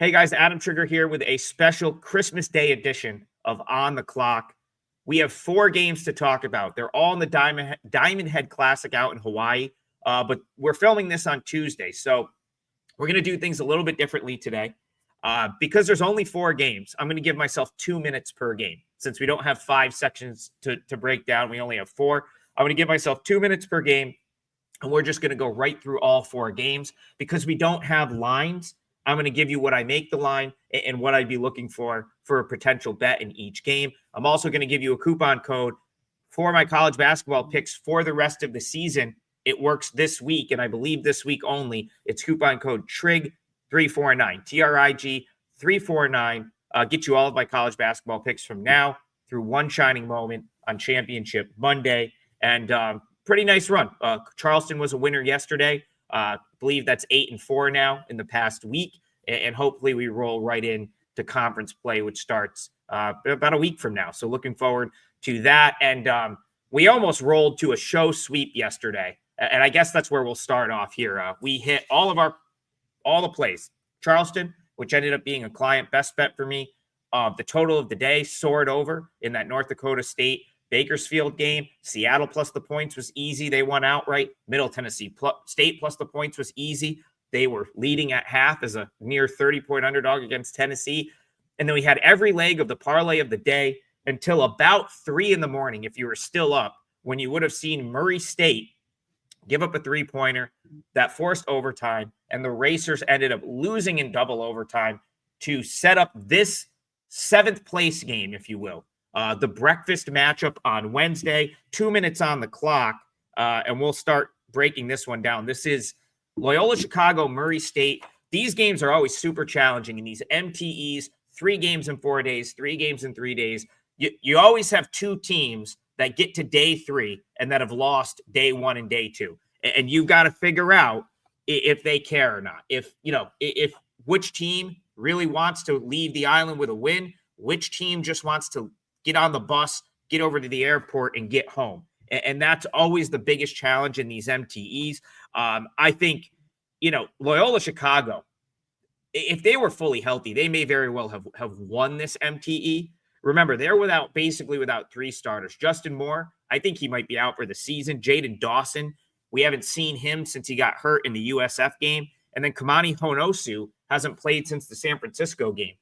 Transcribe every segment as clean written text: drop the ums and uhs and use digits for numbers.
Hey guys, Adam Trigger here with a special Christmas Day edition of On the Clock. We have 4 games to talk about. They're all in the Diamond Head Classic out in Hawaii, but we're filming this on Tuesday, so we're going to do things a little bit differently today. Because there's only 4 games, I'm going to give myself 2 minutes per game. Since we don't have 5 sections to break down, we only have 4. I'm going to give myself 2 minutes per game, and we're just going to go right through all 4 games. Because we don't have lines, I'm going to give you what I make the line and what I'd be looking for a potential bet in each game. I'm also going to give you a coupon code for my college basketball picks for the rest of the season. It works this week, and I believe this week only. It's coupon code TRIG349, TRIG 349. Get you all of my college basketball picks from now through one shining moment on Championship Monday. And pretty nice run. Charleston was a winner yesterday. I believe that's 8-4 now in the past week, and hopefully we roll right in to conference play, which starts about a week from now. So looking forward to that. And we almost rolled to a show sweep yesterday, and I guess that's where we'll start off here. We hit all the plays. Charleston, which ended up being a client best bet for me. The total of the day soared over in that North Dakota State Bakersfield game. Seattle plus the points was easy. They won outright. Middle Tennessee State plus the points was easy. They were leading at half as a near 30-point underdog against Tennessee. And then we had every leg of the parlay of the day until about 3 in the morning, if you were still up, when you would have seen Murray State give up a 3-pointer that forced overtime, and the Racers ended up losing in double overtime to set up this 7th place game, if you will. The breakfast matchup on Wednesday, 2 minutes on the clock, and we'll start breaking this one down. This is Loyola Chicago, Murray State. These games are always super challenging in these MTEs, 3 games in 4 days, 3 games in 3 days. You always have 2 teams that get to day 3 and that have lost day 1 and day 2. And you've got to figure out if they care or not. If which team really wants to leave the island with a win, which team just wants to get on the bus, get over to the airport, and get home. And that's always the biggest challenge in these MTEs. I think, Loyola Chicago, if they were fully healthy, they may very well have won this MTE. Remember, they're basically without 3 starters. Justin Moore, I think he might be out for the season. Jaden Dawson, we haven't seen him since he got hurt in the USF game. And then Kamani Honosu hasn't played since the San Francisco game.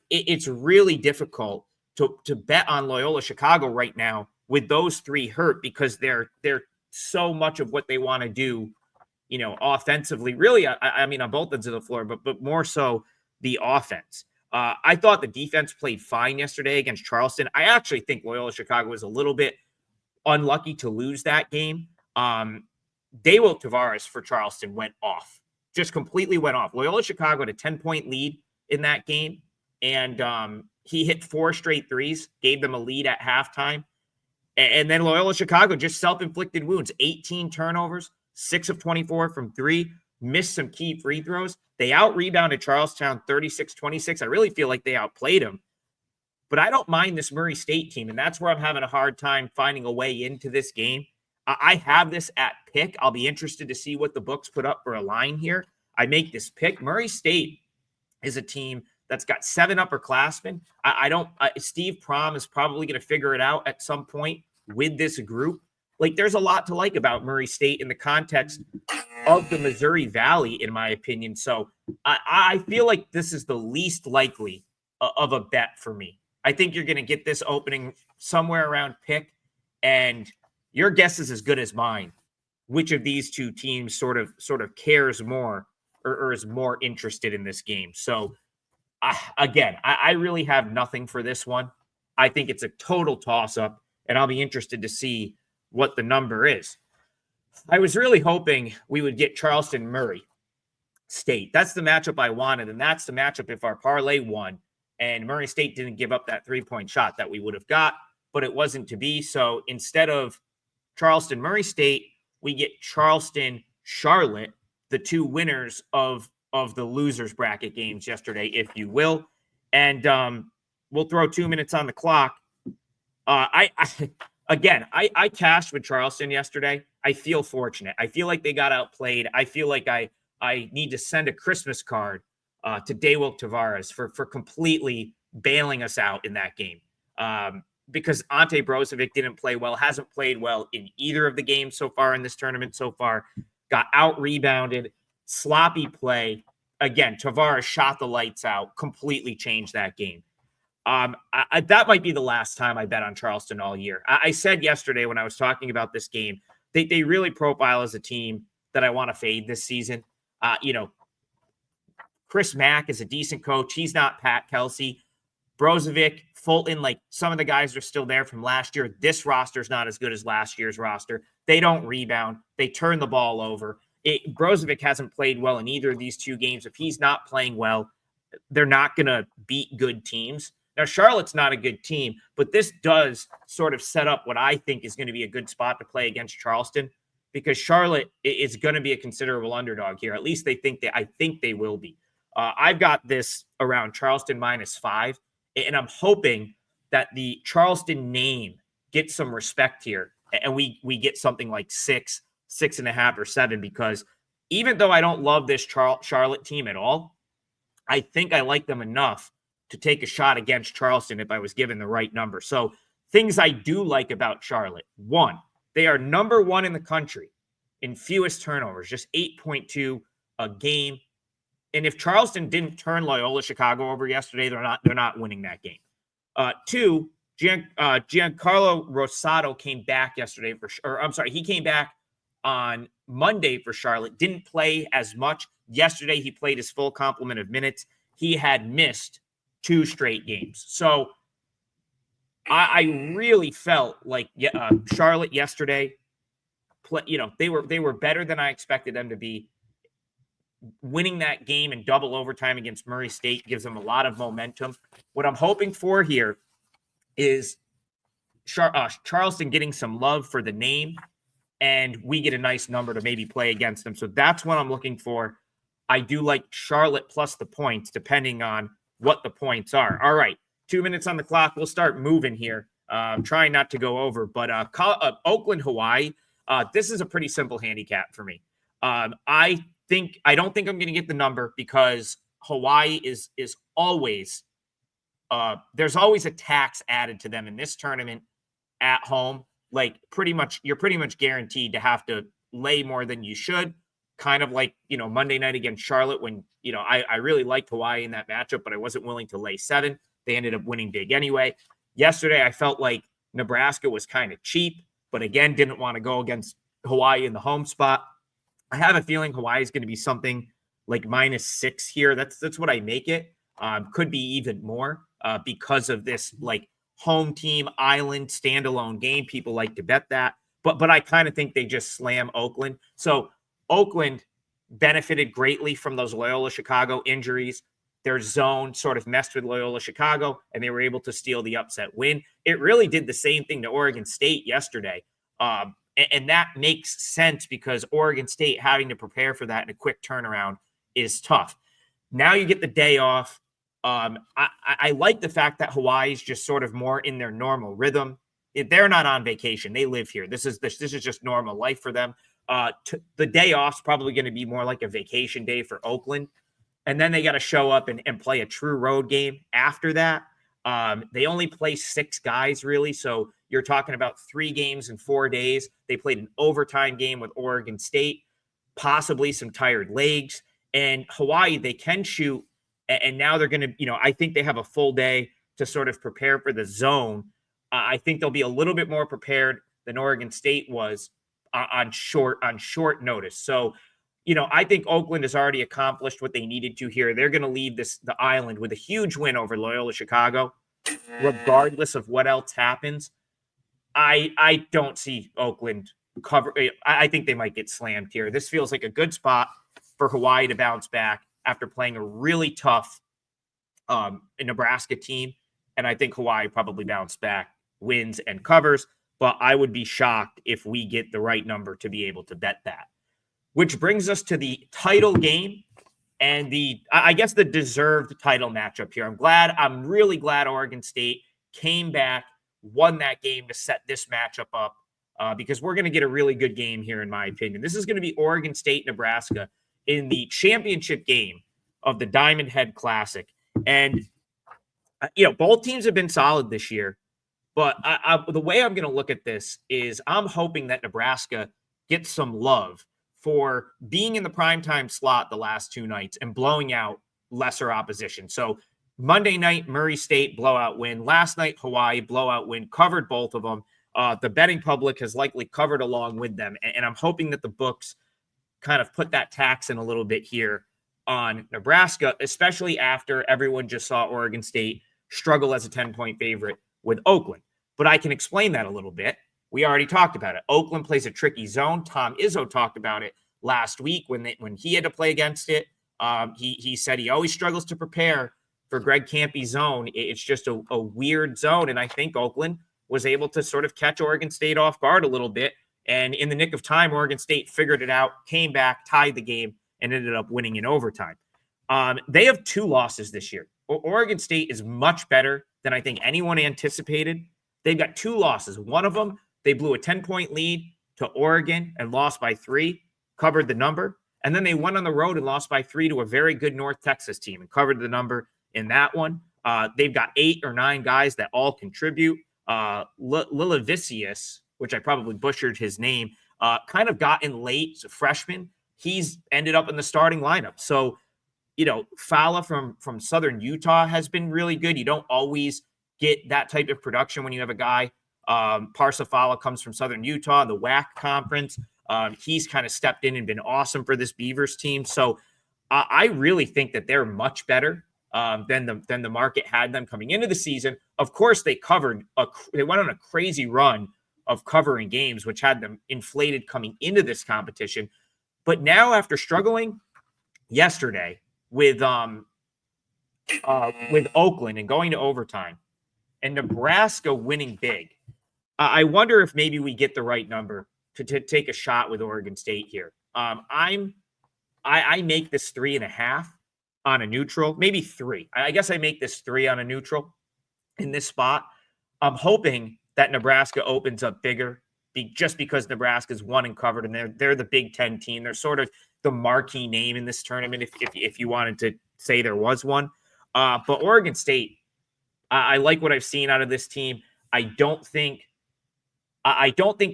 It's really difficult to bet on Loyola Chicago right now with those 3 hurt, because they're so much of what they want to do, offensively, really, I mean, on both ends of the floor, but more so the offense. I thought the defense played fine yesterday against Charleston. I actually think Loyola Chicago was a little bit unlucky to lose that game. Daywell Tavares for Charleston went off, just completely went off. Loyola Chicago had a 10-point lead in that game, and he hit 4 straight threes, gave them a lead at halftime. And then Loyola Chicago just self-inflicted wounds, 18 turnovers, 6 of 24 from 3, missed some key free throws. They out-rebounded Charlestown 36-26. I really feel like they outplayed them. But I don't mind this Murray State team, and that's where I'm having a hard time finding a way into this game. I have this at pick. I'll be interested to see what the books put up for a line here. I make this pick. Murray State is a team that's got 7 upperclassmen. Steve Prom is probably going to figure it out at some point with this group. Like, there's a lot to like about Murray State in the context of the Missouri Valley, in my opinion. So I feel like this is the least likely of a bet for me. I think you're going to get this opening somewhere around pick, and your guess is as good as mine. Which of these 2 teams sort of cares more or is more interested in this game? So I really have nothing for this one. I think it's a total toss-up, and I'll be interested to see what the number is. I was really hoping we would get Charleston Murray State. That's the matchup I wanted, and that's the matchup if our parlay won, and Murray State didn't give up that 3-point shot that we would have got, but it wasn't to be. So instead of Charleston Murray State, we get Charleston Charlotte, the 2 winners of the losers bracket games yesterday, if you will. And we'll throw 2 minutes on the clock. I cashed with Charleston yesterday. I feel fortunate. I feel like they got outplayed. I feel like I need to send a Christmas card to Daywilk Tavares for completely bailing us out in that game. Because Ante Brozovic didn't play well, hasn't played well in either of the games so far in this tournament so far, got out-rebounded, sloppy play. Again, Tavares shot the lights out, completely changed that game. That might be the last time I bet on Charleston all year. I said yesterday when I was talking about this game, they really profile as a team that I want to fade this season. Chris Mack is a decent coach. He's not Pat Kelsey. Brozovic, Fulton, like some of the guys are still there from last year. This roster is not as good as last year's roster. They don't rebound. They turn the ball over. Brozovic hasn't played well in either of these two games. If he's not playing well, they're not going to beat good teams. Now, Charlotte's not a good team, but this does sort of set up what I think is going to be a good spot to play against Charleston, because Charlotte is going to be a considerable underdog here. At least I think they will be. I've got this around Charleston -5. And I'm hoping that the Charleston name gets some respect here, and we get something like 6.5, or 7, because even though I don't love this Charlotte team at all, I think I like them enough to take a shot against Charleston if I was given the right number. So things I do like about Charlotte: 1, they are number 1 in the country in fewest turnovers, just 8.2 a game. And if Charleston didn't turn Loyola Chicago over yesterday, they're not winning that game. 2, Giancarlo Rosado came back yesterday he came back on Monday for Charlotte. Didn't play as much. Yesterday, he played his full complement of minutes. He had missed 2 straight games. So I really felt like Charlotte yesterday, they were better than I expected them to be. Winning that game in double overtime against Murray State gives them a lot of momentum. What I'm hoping for here is Charleston getting some love for the name, and we get a nice number to maybe play against them. So that's what I'm looking for. I do like Charlotte plus the points, depending on what the points are. All right, 2 minutes on the clock. We'll start moving here. Trying not to go over, but Oakland, Hawaii. This is a pretty simple handicap for me. I don't think I'm going to get the number, because Hawaii is always there's always a tax added to them in this tournament at home. Like you're pretty much guaranteed to have to lay more than you should. Kind of like, Monday night against Charlotte, when, I really liked Hawaii in that matchup, but I wasn't willing to lay 7. They ended up winning big anyway. Yesterday, I felt like Nebraska was kind of cheap, but again, didn't want to go against Hawaii in the home spot. I have a feeling Hawaii is going to be something like -6 here. That's what I make it. Could be even more because of this like home team island standalone game. People like to bet that, but I kind of think they just slam Oakland. So Oakland benefited greatly from those Loyola Chicago injuries. Their zone sort of messed with Loyola Chicago, and they were able to steal the upset win. It really did the same thing to Oregon State yesterday. And that makes sense, because Oregon State having to prepare for that in a quick turnaround is tough. Now you get the day off. I like the fact that Hawaii is just sort of more in their normal rhythm. They're not on vacation. They live here. This is just normal life for them. The day off is probably going to be more like a vacation day for Oakland. And then they got to show up and play a true road game after that. They only play 6 guys, really. So you're talking about 3 games in 4 days. They played an overtime game with Oregon State, possibly some tired legs. And Hawaii, they can shoot. And now they're going to, I think they have a full day to sort of prepare for the zone. I think they'll be a little bit more prepared than Oregon State was on short notice. So, I think Oakland has already accomplished what they needed to here. They're going to leave the island with a huge win over Loyola Chicago, regardless of what else happens. I don't see Oakland cover. I think they might get slammed here. This feels like a good spot for Hawaii to bounce back after playing a really tough Nebraska team. And I think Hawaii probably bounce back, wins and covers. But I would be shocked if we get the right number to be able to bet that. Which brings us to the title game and I guess the deserved title matchup here. I'm really glad Oregon State came back, won that game to set this matchup up because we're going to get a really good game here, in my opinion. This is going to be Oregon State, Nebraska in the championship game of the Diamond Head Classic. And, both teams have been solid this year. But the way I'm going to look at this is I'm hoping that Nebraska gets some love for being in the primetime slot the last two nights and blowing out lesser opposition. So Monday night, Murray State blowout win. Last night, Hawaii blowout win. Covered both of them. The betting public has likely covered along with them. And I'm hoping that the books kind of put that tax in a little bit here on Nebraska, especially after everyone just saw Oregon State struggle as a 10-point favorite with Oakland. But I can explain that a little bit. We already talked about it. Oakland plays a tricky zone. Tom Izzo talked about it last week when he had to play against it. He said he always struggles to prepare for Greg Campy's zone. It's just a weird zone. And I think Oakland was able to sort of catch Oregon State off guard a little bit. And in the nick of time, Oregon State figured it out, came back, tied the game, and ended up winning in overtime. They have 2 losses this year. Oregon State is much better than I think anyone anticipated. They've got 2 losses. One of them, they blew a 10-point lead to Oregon and lost by 3, covered the number. And then they went on the road and lost by 3 to a very good North Texas team and covered the number in that one. They've got 8 or 9 guys that all contribute. Lilavicius, which I probably butchered his name, kind of got in late. As a freshman, he's ended up in the starting lineup. So, Fala from Southern Utah has been really good. You don't always get that type of production when you have a guy. Parsa Fala comes from Southern Utah, the WAC conference. He's kind of stepped in and been awesome for this Beavers team. So I really think that they're much better than the market had them coming into the season. Of course, they went on a crazy run of covering games, which had them inflated coming into this competition. But now, after struggling yesterday with Oakland and going to overtime, and Nebraska winning big, I wonder if maybe we get the right number to take a shot with Oregon State here. I make this 3.5 on a neutral, maybe 3. I guess I make this 3 on a neutral in this spot. I'm hoping that Nebraska opens up bigger just because Nebraska's won and covered, and they're the Big Ten team. They're sort of the marquee name in this tournament, if you wanted to say there was one. But Oregon State, I like what I've seen out of this team. I don't think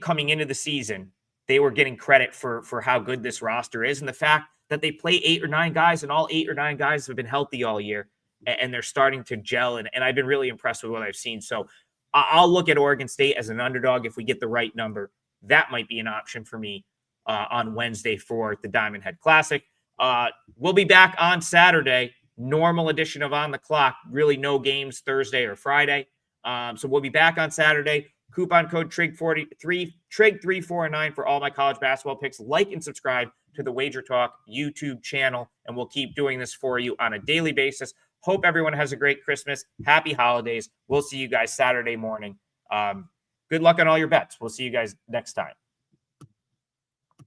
coming into the season they were getting credit for how good this roster is, and the fact that they play 8 or 9 guys, and all 8 or 9 guys have been healthy all year, and they're starting to gel. And I've been really impressed with what I've seen. So I'll look at Oregon State as an underdog if we get the right number. That might be an option for me on Wednesday for the Diamond Head Classic. We'll be back on Saturday. Normal edition of On the Clock. Really no games Thursday or Friday. So we'll be back on Saturday. Coupon code TRIG43, TRIG349 for all my college basketball picks. Like and subscribe to the WagerTalk YouTube channel, and we'll keep doing this for you on a daily basis. Hope everyone has a great Christmas. Happy holidays. We'll see you guys Saturday morning. Good luck on all your bets. We'll see you guys next time.